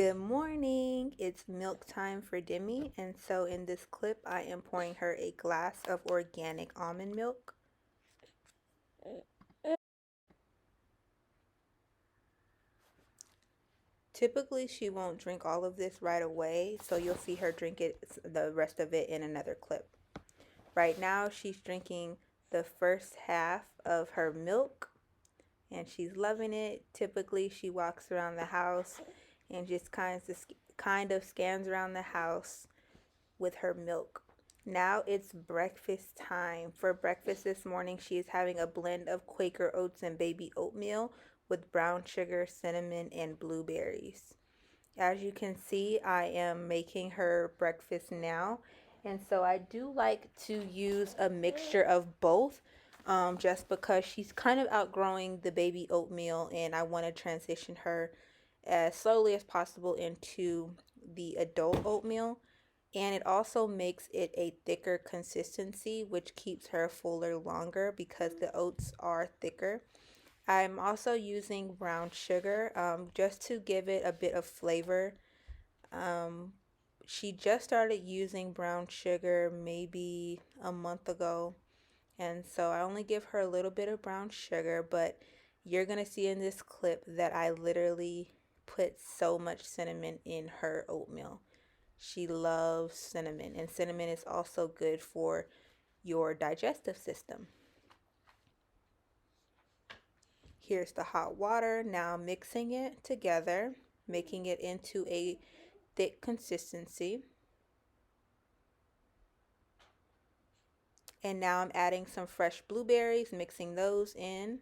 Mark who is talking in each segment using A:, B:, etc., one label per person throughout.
A: Good morning. It's milk time for Demi, and so in this clip I am pouring her a glass of organic almond milk. Typically she won't drink all of this right away, so you'll see her drink the rest of it in another clip. Right now she's drinking the first half of her milk and she's loving it. Typically she walks around the house and just kind of scans around the house with her milk. Now it's breakfast time. For breakfast this morning, she is having a blend of Quaker oats and baby oatmeal with brown sugar, cinnamon, and blueberries. As you can see, I am making her breakfast now. And so I do like to use a mixture of both, just because she's kind of outgrowing the baby oatmeal and I want to transition her as slowly as possible into the adult oatmeal. And it also makes it a thicker consistency, which keeps her fuller longer because the oats are thicker. I'm also using brown sugar, just to give it a bit of flavor. She just started using brown sugar maybe a month ago, and so I only give her a little bit of brown sugar, but you're going to see in this clip that I literally put so much cinnamon in her oatmeal. She loves cinnamon, and cinnamon is also good for your digestive system. Here's the hot water. Now mixing it together, making it into a thick consistency. And now I'm adding some fresh blueberries, mixing those in.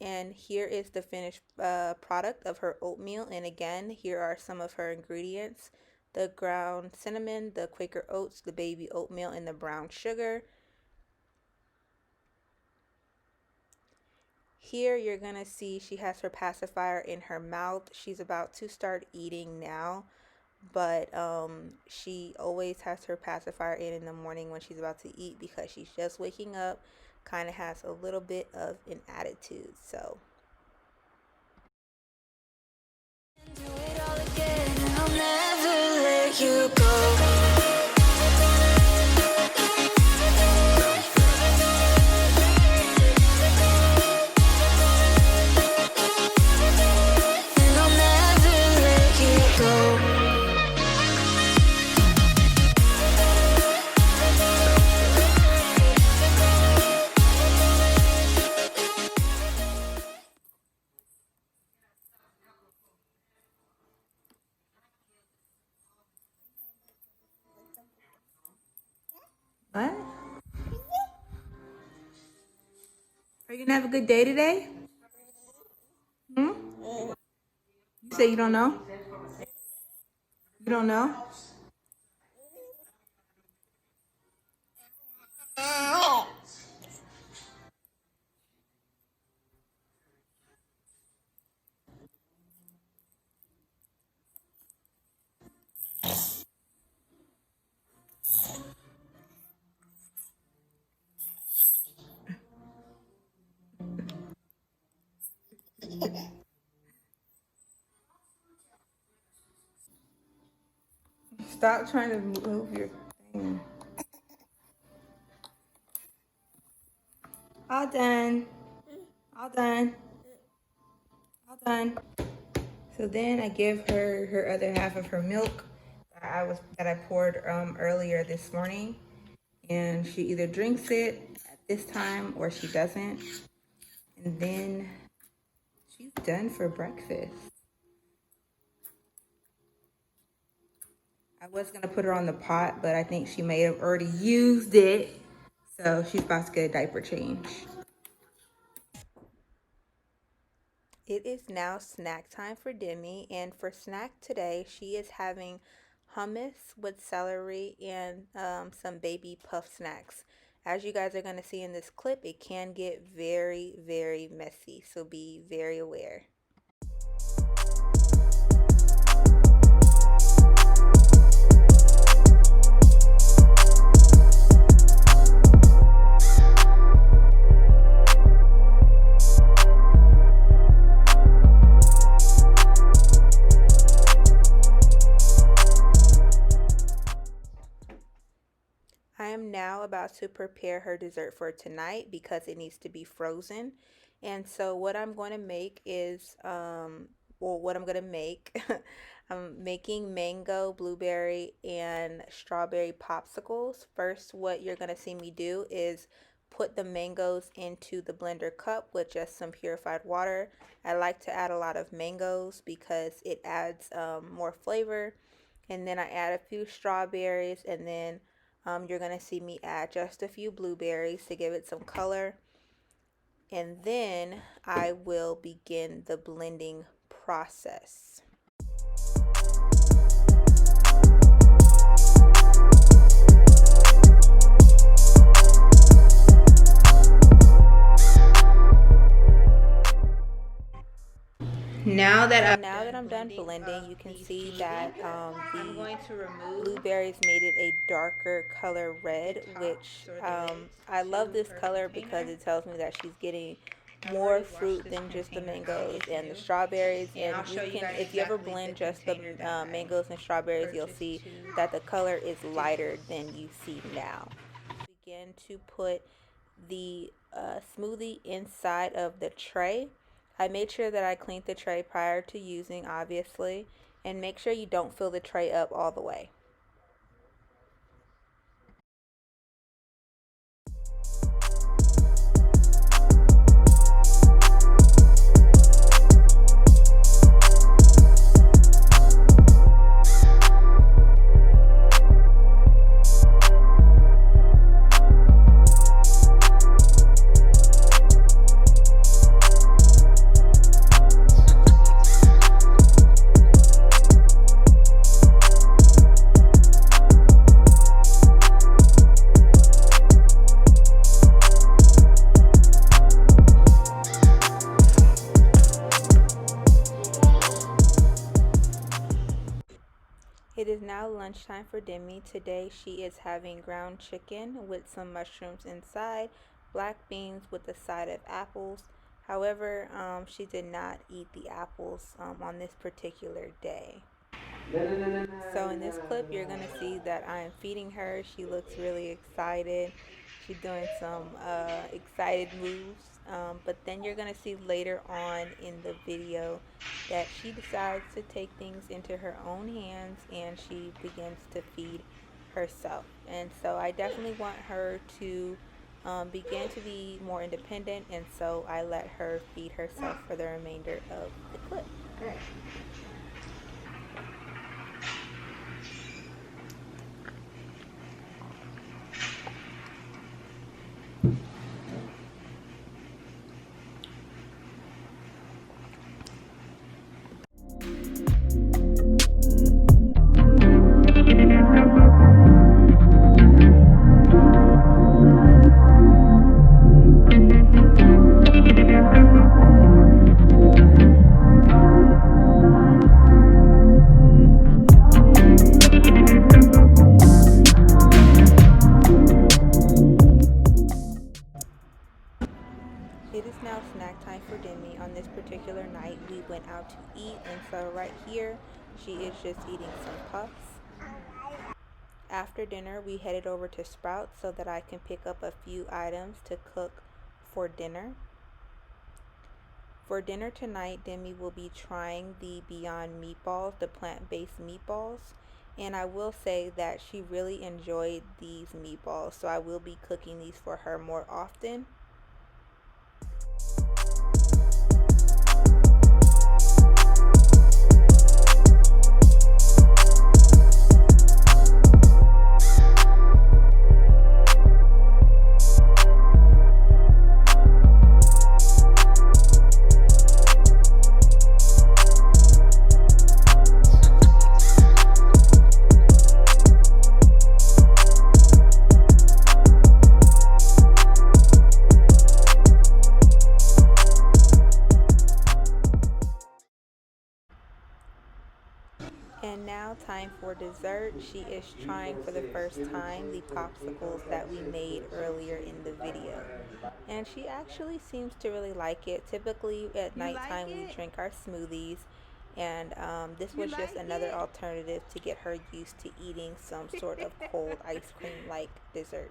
A: And here is the finished product of her oatmeal. And again, here are some of her ingredients: the ground cinnamon, the Quaker oats, the baby oatmeal, and the brown sugar. Here you're going to see she has her pacifier in her mouth. She's about to start eating now, but she always has her pacifier in the morning when she's about to eat because she's just waking up, kind of has a little bit of an attitude. So do it all again, and I'll never let you go. What? Are you gonna have a good day today? Hmm? You say you don't know? You don't know? Stop trying to move your thing. All done. All done. All done. So then I give her her other half of her milk that I poured earlier this morning, and she either drinks it at this time or she doesn't, and then she's done for breakfast. I was gonna put her on the pot, but I think she may have already used it, so she's about to get a diaper change. It is now snack time for Demi, and for snack today, she is having hummus with celery and some baby puff snacks. As you guys are going to see in this clip, it can get very, very messy, so be very aware. I am now about to prepare her dessert for tonight because it needs to be frozen. And so what I'm going to make is, well, what I'm going to make, I'm making mango, blueberry, and strawberry popsicles. First, what you're going to see me do is put the mangoes into the blender cup with just some purified water. I like to add a lot of mangoes because it adds more flavor. And then I add a few strawberries, and then you're going to see me add just a few blueberries to give it some color. And then I will begin the blending process. Now that I'm done blending, you can see that the blueberries made it a darker color red, which I love this color because it tells me that she's getting more fruit than just the mangoes and the strawberries. And you can, if you ever blend just the mangoes and strawberries, you'll see that the color is lighter than you see now. Begin to put the smoothie inside of the tray. I made sure that I cleaned the tray prior to using, obviously, and make sure you don't fill the tray up all the way. It is now lunchtime for Demi. Today she is having ground chicken with some mushrooms inside, black beans with a side of apples. However, she did not eat the apples on this particular day. So in this clip, you're going to see that I'm feeding her. She looks really excited. She's doing some excited moves. But then you're going to see later on in the video that she decides to take things into her own hands and she begins to feed herself. And so I definitely want her to begin to be more independent. And so I let her feed herself for the remainder of the clip. Okay. It is now snack time for Demi. On this particular night, we went out to eat, and so right here, she is just eating some puffs. After dinner, we headed over to Sprouts so that I can pick up a few items to cook for dinner. For dinner tonight, Demi will be trying the Beyond Meatballs, the plant-based meatballs. And I will say that she really enjoyed these meatballs, so I will be cooking these for her more often. And now time for dessert. She is trying for the first time the popsicles that we made earlier in the video. And she actually seems to really like it. Typically at nighttime we drink our smoothies And this
B: You
A: was just
B: like
A: another
B: it?
A: alternative to get her used to eating some sort of cold ice cream like dessert.